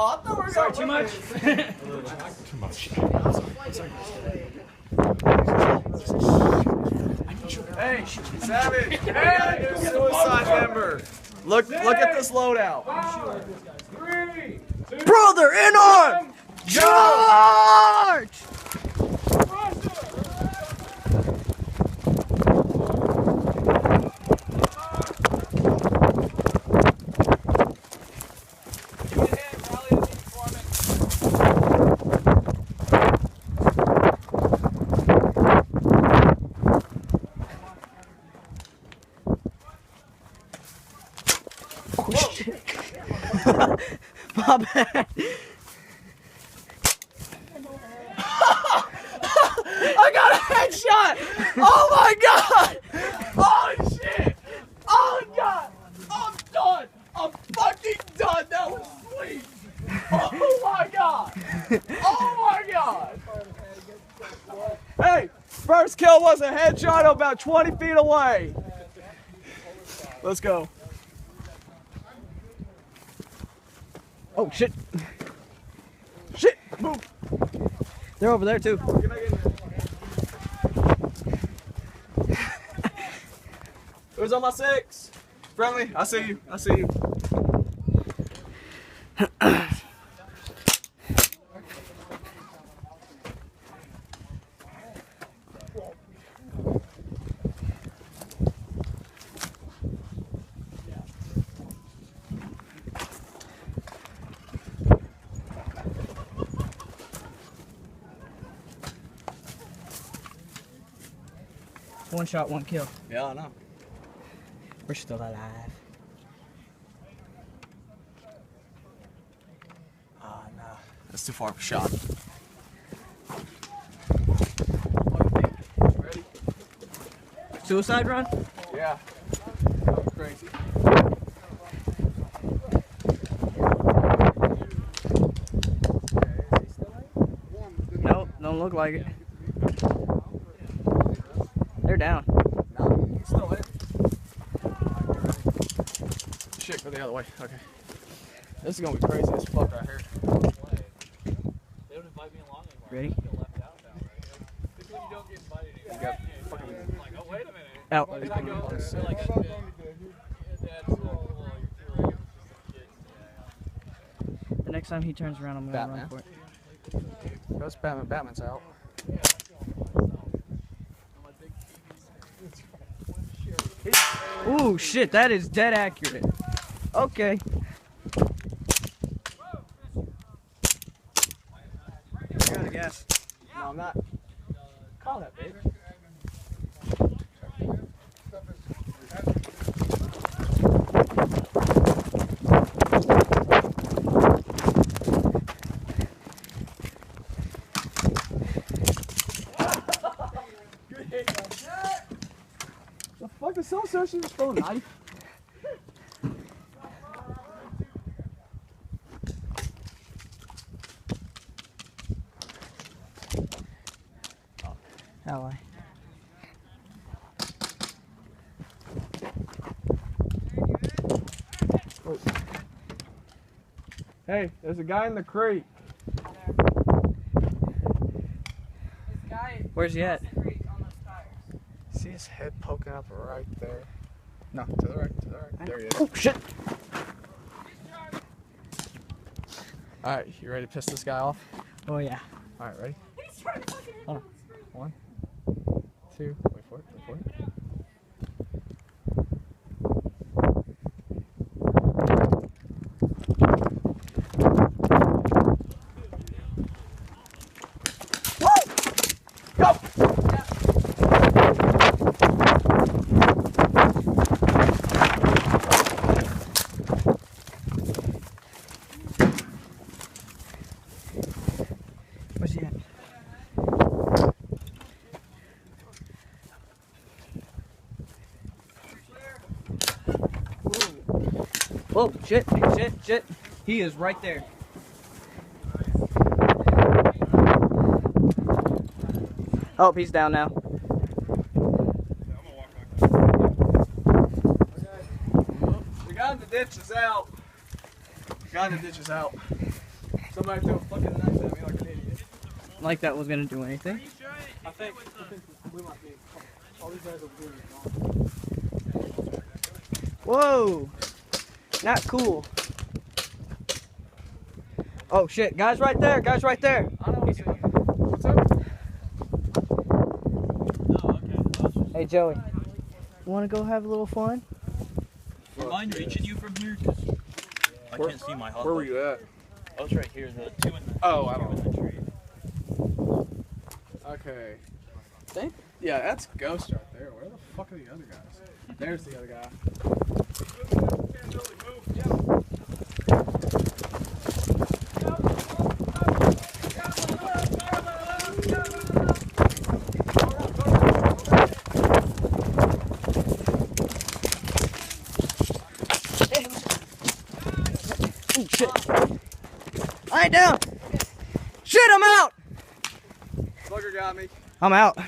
Oh, I thought we were Sorry, too much? Too much. Hey, Savage. Hey, new suicide member. Look at this loadout. 3, 2, Brother, in on! Charge! Oh shit. My bad. I got a headshot! Oh my god! Oh shit! Oh god! I'm done! I'm fucking done! That was sweet! Oh my god! Oh my god! Hey! First kill was a headshot about 20 feet away! Let's go. Oh shit! Shit! Move! They're over there too. Who's on my 6? Friendly, I see you. I see you. One shot, one kill. Yeah, I know. We're still alive. Oh no, that's too far of a shot. Ready? Suicide run? Yeah. That was crazy. Nope, don't look like it. They're down. No, he's still in. Shit, go the other way. Okay. This is gonna be crazy as fuck right here. They don't invite me along anymore. Ready? I feel left out now, right? It's when you don't get invited anymore. You got fucking. Like, oh, wait a minute. Out. Like, I go, they're like, that's cool. You're too late. The next time he turns around, I'm gonna Batman. run for it. Ghost Batman. Batman's out. Ooh, shit, that is dead accurate. Okay. You're out of gas. No, I'm not. Call that, babe. The fuck is so social just throw a knife? Ally. Oh. Hey, there's a guy in the creek. Where's he at? See his head poking up right there? No, to the right, to the right. There he is. Oh, shit. Alright, you ready to piss this guy off? Oh, yeah. Alright, ready? Hold on. 1, 2, wait for it, wait for it. Where's he at? Whoa, shit, shit, shit. He is right there. Oh, he's down now. The guy in the ditch is out. The guy in the ditch is out. Somebody threw a fucking knife at me like an idiot. Like that was gonna do anything. I think we might be. All these guys over here are gone. Whoa! Not cool. Oh shit, guys right there, guys right there. I know what's up. Hey Joey, wanna go have a little fun? Mind reaching you from here? 'Cause I can't see my hot. Where were you at? I was right here. The two in the. Oh, I don't two in the tree. Okay. Think? Yeah, that's Ghost right there. Where the fuck are the other guys? There's the other guy. Oh shit. I ain't down. Shit, I'm out. Bugger got me. I'm out. I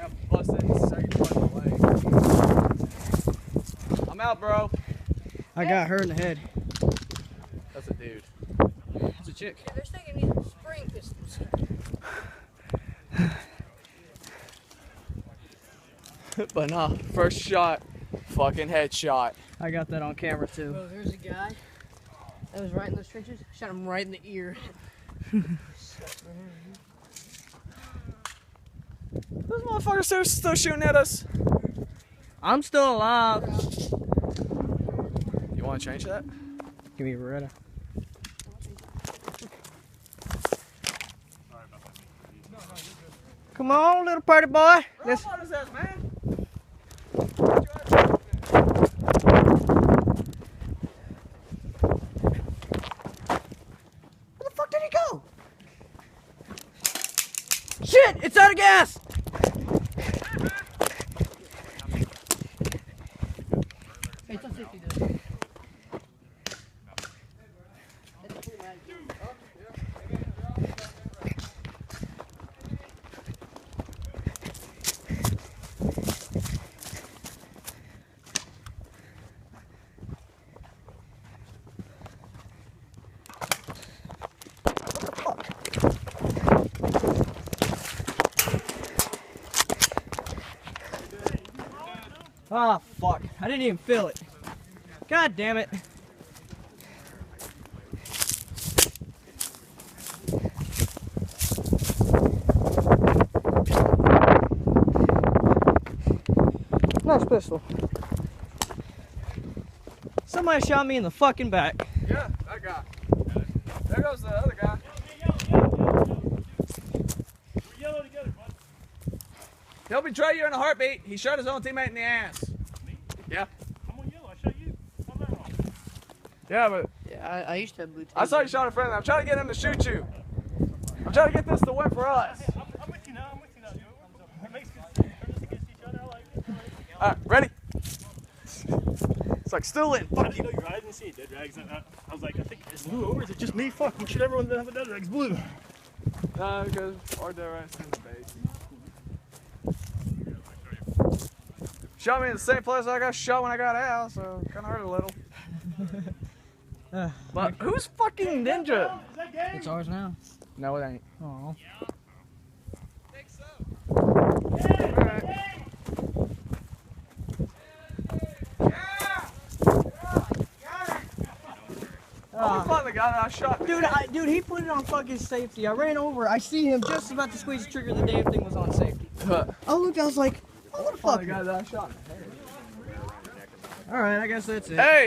got busted in the second part of the leg. I'm out, bro. I got her in the head. That's a dude. It's a chick. They're thinking these are spring pistols. But nah, first shot, fucking headshot. I got that on camera too. Bro, there's a guy that was right in those trenches. Shot him right in the ear. Those motherfuckers still shooting at us. I'm still alive. You want to change that? Give me a Beretta. Come on, little party boy. Let's. What is that, man? Where the fuck did he go? Shit! It's out of gas! Hey, it's on 50 though. Ah, fuck. I didn't even feel it. God damn it. Nice pistol. Somebody shot me in the fucking back. Yeah, that guy. There goes the other guy. He'll betray you in a heartbeat. He shot his own teammate in the ass. Yeah. I'm on yellow. I shot you. How's that wrong? Yeah, but Yeah, I used to have blue tape. I saw you shot a friend. I'm trying to get him to shoot you. I'm trying to get this to win for us. I'm with you now. I'm with you now. It makes good turn us against each other. I like it. All right, ready? It's like still in. I Fuck didn't you. know your eyes didn't see it. Dead drags. I was like, I think it's blue, or is it just me? Fuck. We should everyone have a dead drags blue. No, because our dead rag's in the base. Shot me in the same place I got shot when I got out, so kind of hurt a little. But who's fucking ninja? Is that game? It's ours now. No, it ain't. Oh. Ah. I want to find the guy that I shot. Dude, he put it on fucking safety. I ran over. I see him just about to squeeze the trigger. The damn thing was on safety. I looked. I was like, oh, what the Find fuck? the guy that I shot. All right, I guess that's it. Hey!